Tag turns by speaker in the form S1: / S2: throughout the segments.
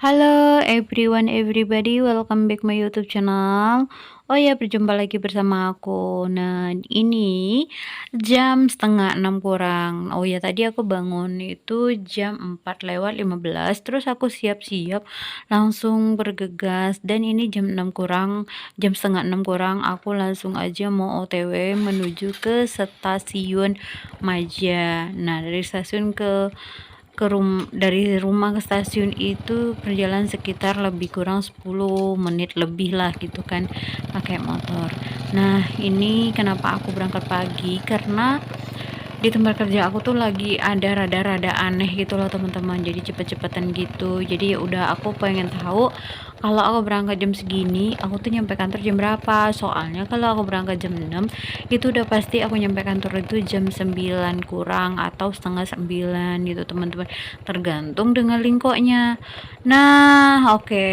S1: Halo everyone, everybody, welcome back my YouTube channel. Oh ya, berjumpa lagi bersama aku. Nah, ini jam setengah 6 kurang. Oh ya, tadi aku bangun itu jam 4 lewat 15. Terus aku siap-siap langsung bergegas. Dan ini jam 6 kurang, jam setengah 6 kurang, aku langsung aja mau OTW menuju ke stasiun Maja. Nah, dari stasiun dari rumah ke stasiun itu perjalanan sekitar lebih kurang 10 menit lebih lah gitu kan, pakai motor. Nah, ini kenapa aku berangkat pagi, karena di tempat kerja aku tuh lagi ada rada-rada aneh gitu loh teman-teman, jadi cepet-cepetan gitu. Jadi ya udah, aku pengen tahu kalau aku berangkat jam segini aku tuh nyampe kantor jam berapa. Soalnya kalau aku berangkat jam 6 itu udah pasti aku nyampe kantor itu jam 9 kurang atau setengah 9 gitu teman-teman, tergantung dengan lingkoknya. Nah, oke,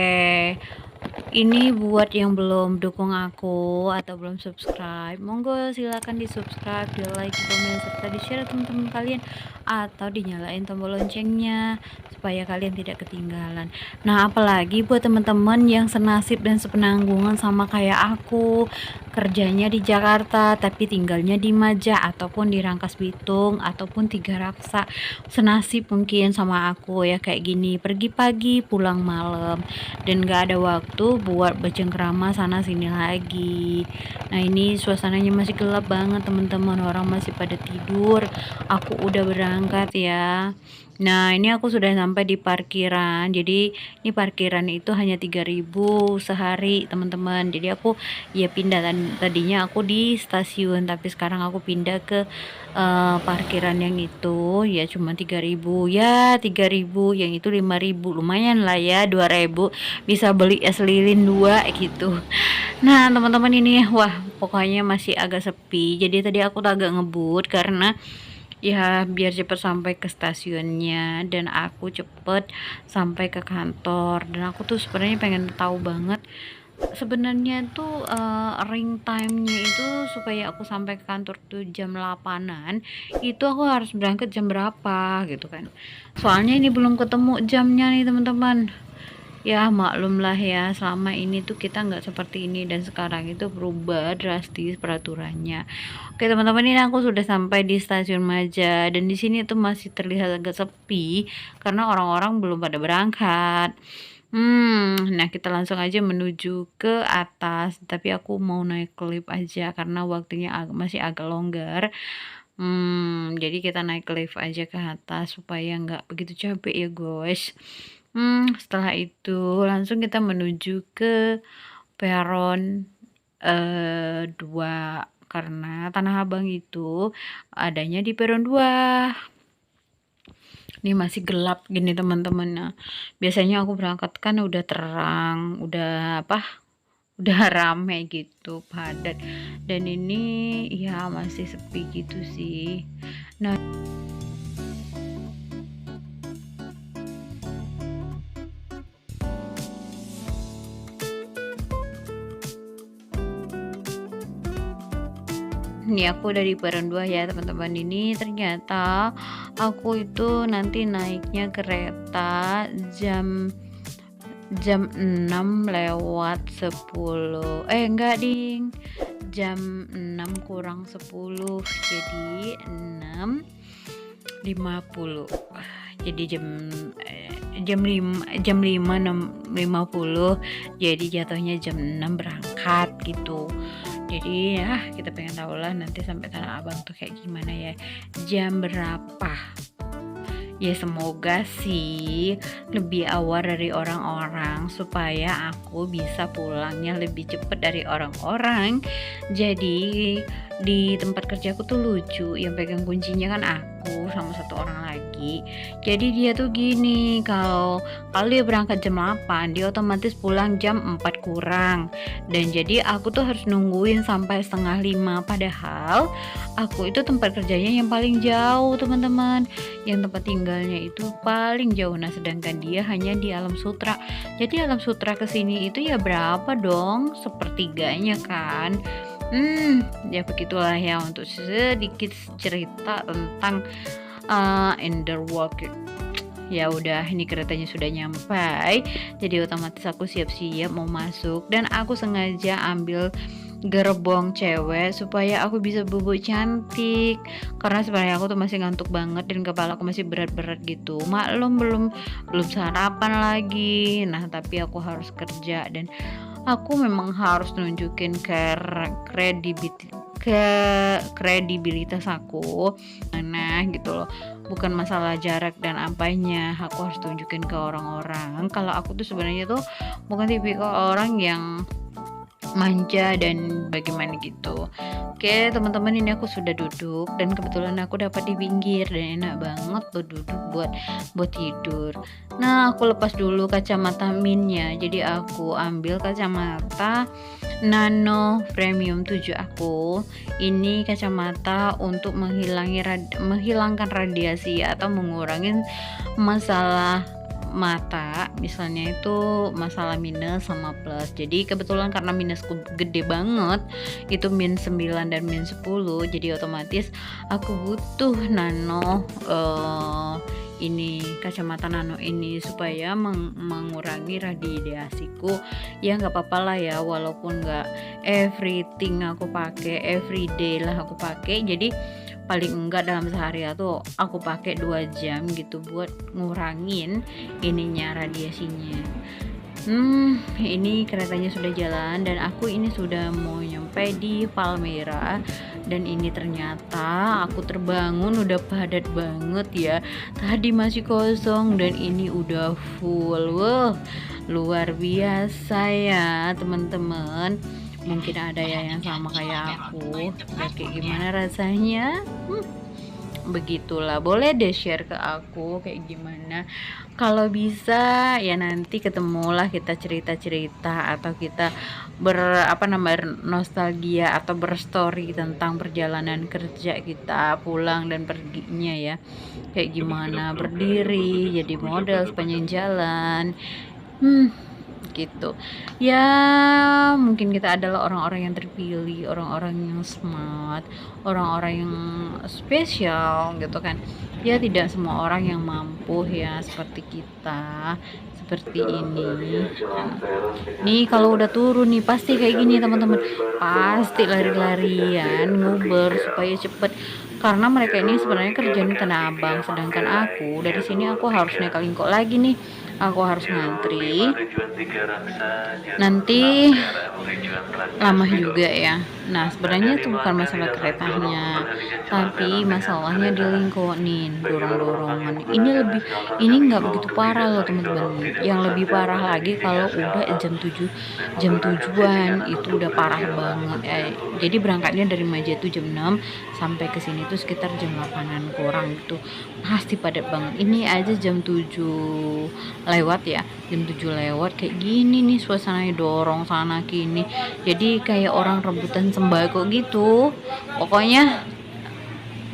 S1: ini buat yang belum dukung aku atau belum subscribe, monggo silakan di subscribe, di like, di komen, serta di share teman-teman kalian, atau dinyalain tombol loncengnya supaya kalian tidak ketinggalan. Nah, apalagi buat teman-teman yang senasib dan sepenanggungan sama kayak aku, kerjanya di Jakarta tapi tinggalnya di Maja ataupun di Rangkas Bitung ataupun Tiga Raksa, senasib mungkin sama aku ya, kayak gini, pergi pagi pulang malam dan gak ada waktu buat bercengkrama sana sini lagi. Nah, ini suasananya masih gelap banget teman-teman, orang masih pada tidur, aku udah berangkat ya. Nah, ini aku sudah sampai di parkiran. Jadi ini parkiran itu hanya 3.000 sehari teman-teman. Jadi aku ya pindah, tadinya aku di stasiun tapi sekarang aku pindah ke parkiran yang itu ya cuma 3.000 ya, 3.000 yang itu 5.000, lumayan lah ya, 2.000 bisa beli es lilin 2 gitu. Nah teman-teman, ini wah pokoknya masih agak sepi, jadi tadi aku agak ngebut karena ya biar cepet sampai ke stasiunnya dan aku cepet sampai ke kantor. Dan aku tuh sebenarnya pengen tahu banget sebenarnya tuh ring time-nya itu supaya aku sampai ke kantor tuh jam 8-an, itu aku harus berangkat jam berapa gitu kan. Soalnya ini belum ketemu jamnya nih teman-teman. Ya maklum lah ya, selama ini tuh kita nggak seperti ini dan sekarang itu berubah drastis peraturannya. Oke teman-teman, ini aku sudah sampai di stasiun Maja dan di sini tuh masih terlihat agak sepi karena orang-orang belum pada berangkat. Nah kita langsung aja menuju ke atas, tapi aku mau naik lift aja karena waktunya masih agak longgar. Jadi kita naik lift aja ke atas supaya nggak begitu capek ya guys. Setelah itu langsung kita menuju ke peron 2 karena Tanah Abang itu adanya di peron 2. Ini masih gelap gini teman-teman. Nah, biasanya aku berangkat kan udah terang, udah apa? Udah rame gitu, padat. Dan ini ya masih sepi gitu sih. Nah, ini aku udah di peron 2 ya teman-teman. Ini ternyata aku itu nanti naiknya kereta jam jam 6 lewat 10, enggak ding, jam 6 kurang 10, jadi 6.50. Jadi jam 5 6.50, jadi jatuhnya jam 6 berangkat gitu. Jadi ya kita pengen tahu lah nanti sampai Tanah Abang tuh kayak gimana ya, jam berapa. Ya semoga sih lebih awal dari orang-orang supaya aku bisa pulangnya lebih cepat dari orang-orang. Jadi di tempat kerjaku tuh lucu, yang pegang kuncinya kan aku sama satu orang lagi. Jadi dia tuh gini, kalau dia berangkat jam 8 dia otomatis pulang jam 4 kurang. Dan jadi aku tuh harus nungguin sampai setengah 5, padahal aku itu tempat kerjanya yang paling jauh teman-teman, yang tempat tinggalnya itu paling jauh. Nah sedangkan dia hanya di Alam Sutra, jadi Alam Sutra kesini itu ya berapa dong, sepertiganya kan. Ya begitulah ya untuk sedikit cerita tentang Underworld ya udah ini keretanya sudah nyampai, jadi otomatis aku siap-siap mau masuk dan aku sengaja ambil gerbong cewek supaya aku bisa bubuk cantik, karena sebenarnya aku tuh masih ngantuk banget dan kepala aku masih berat-berat gitu, maklum belum sarapan lagi. Nah tapi aku harus kerja dan aku memang harus nunjukin ke kredibilitas aku mana gitu loh, bukan masalah jarak dan apanya, aku harus tunjukin ke orang-orang kalau aku tuh sebenarnya tuh bukan tipikal orang yang manja dan bagaimana gitu. Oke teman-teman, ini aku sudah duduk dan kebetulan aku dapat di pinggir dan enak banget tuh duduk buat tidur. Nah aku lepas dulu kacamata minnya, jadi aku ambil kacamata Nano Premium 7 aku. Ini kacamata untuk menghilangkan radiasi atau mengurangi masalah mata, misalnya itu masalah minus sama plus. Jadi kebetulan karena minusku gede banget, itu -9 dan -10, jadi otomatis aku butuh nano ini kacamata nano ini supaya mengurangi radiasiku. Ya nggak apa-apa lah ya, walaupun nggak everything aku pakai, everyday lah aku pakai, jadi paling enggak dalam sehari tuh aku pakai 2 jam gitu buat ngurangin ininya radiasinya. Ini keretanya sudah jalan dan aku ini sudah mau nyampe di Palmera dan ini ternyata aku terbangun udah padat banget ya. Tadi masih kosong dan ini udah full. Wah, luar biasa ya teman-teman. Mungkin ada ya yang sama kayak aku, ya kayak gimana rasanya. Begitulah, boleh deh share ke aku kayak gimana. Kalau bisa ya nanti ketemulah kita cerita-cerita atau kita nostalgia atau berstory tentang perjalanan kerja kita pulang dan perginya ya, kayak gimana berdiri jadi model sepanjang jalan. Gitu ya, mungkin kita adalah orang-orang yang terpilih, orang-orang yang smart, orang-orang yang spesial gitu kan ya. Tidak semua orang yang mampu ya seperti kita, seperti ini. Nih kalau udah turun nih pasti kayak gini teman-teman, pasti lari-larian nguber supaya cepet, karena mereka ini sebenarnya kerjanya Tanah Abang, sedangkan aku dari sini aku harus naik Kalingkok lagi nih, aku harus ngantri, nanti lama juga ya. Nah sebenarnya itu bukan masalah keretanya, tapi masalahnya di lingkonin, dorong-dorongan. Ini nggak begitu parah loh teman-teman. Yang lebih parah lagi kalau udah jam 7-an itu udah parah banget. Jadi berangkatnya dari Maja itu jam 6 sampai ke sini tuh sekitar jam 8-an kurang gitu. Pasti padat banget. Ini aja jam 7 lewat ya. Jam 7 lewat kayak gini nih suasananya, dorong sana kini. Jadi kayak orang rebutan sembako gitu. Pokoknya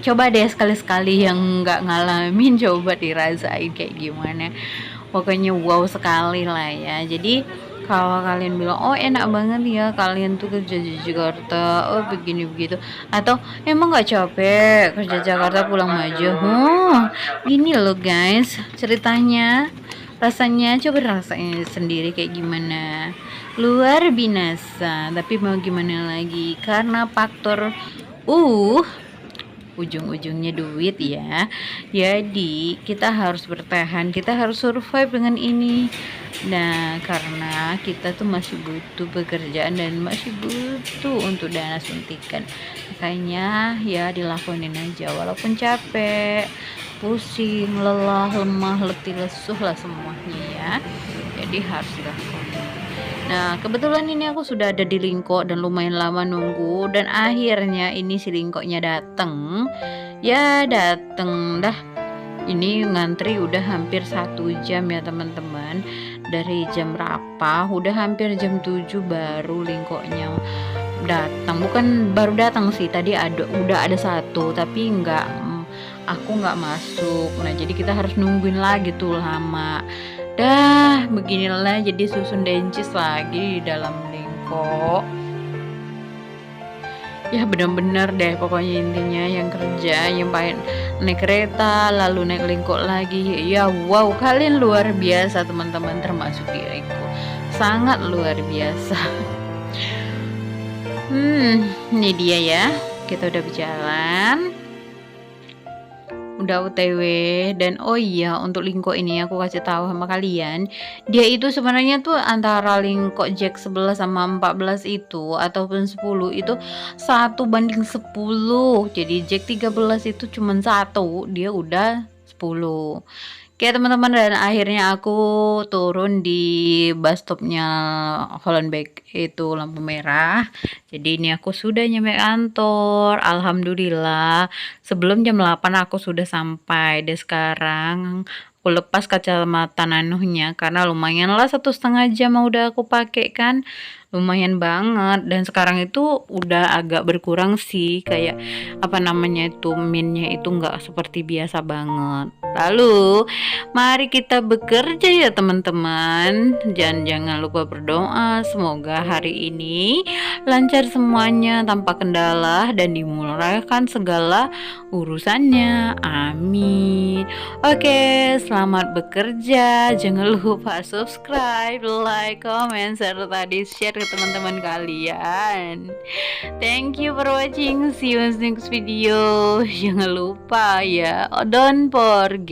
S1: coba deh sekali-sekali yang nggak ngalamin coba dirasain kayak gimana. Pokoknya wow sekali lah ya. Jadi kalau kalian bilang oh enak banget ya kalian tuh kerja di Jakarta, oh begini begitu, atau emang nggak capek kerja Jakarta pulang aja, gini loh guys ceritanya, rasanya coba rasain sendiri kayak gimana, luar binasa. Tapi mau gimana lagi, karena faktor ujung-ujungnya duit ya, jadi kita harus bertahan, kita harus survive dengan ini. Nah karena kita tuh masih butuh pekerjaan dan masih butuh untuk dana suntikan, makanya ya dilakonin aja walaupun capek, pusing, lelah, lemah, letih, lesuh lah semuanya ya, jadi harus dilakukan. Nah kebetulan ini aku sudah ada di Lingkok dan lumayan lama nunggu, dan akhirnya ini si Lingkoknya dateng ya, dateng dah. Ini ngantri udah hampir 1 jam ya teman-teman. Dari jam berapa, udah hampir jam 7 baru Lingkoknya datang. Bukan baru datang sih, tadi udah ada satu tapi aku nggak masuk. Nah jadi kita harus nungguin lagi tuh lama. Dah beginilah, jadi susun dencis lagi di dalam Lingkok. Ya bener-bener deh pokoknya intinya yang kerja, yang pengen naik kereta, lalu naik lingkok lagi. Ya wow, kalian luar biasa teman-teman, termasuk diriku. Sangat luar biasa. Ini dia ya. Kita udah berjalan. Udah OTW. Dan oh iya, untuk lingkok ini aku kasih tahu sama kalian, dia itu sebenarnya tuh antara lingkok jack 11 sama 14 itu ataupun 10 itu 1:10. Jadi jack 13 itu cuman 1, dia udah 10. Oke teman-teman, dan akhirnya aku turun di bus stopnya Hollenbeek itu lampu merah. Jadi ini aku sudah nyampe kantor, alhamdulillah. Sebelum jam 8 aku sudah sampai. Dan sekarang aku lepas kacamata nanuhnya karena lumayan lah 1,5 jam udah aku pakai kan, lumayan banget. Dan sekarang itu udah agak berkurang sih, kayak apa namanya itu, minnya itu nggak seperti biasa banget. Lalu mari kita bekerja ya teman-teman. Jangan lupa berdoa semoga hari ini lancar semuanya tanpa kendala dan dimurahkan segala urusannya. Amin. Oke, selamat bekerja. Jangan lupa subscribe, like, comment, serta di-share ke teman-teman kalian. Thank you for watching. See you in next video. Jangan lupa ya, don't forget.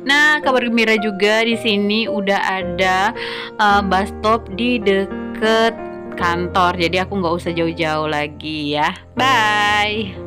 S1: Nah, kabar gembira juga di sini udah ada bus stop di deket kantor. Jadi aku nggak usah jauh-jauh lagi ya. Bye.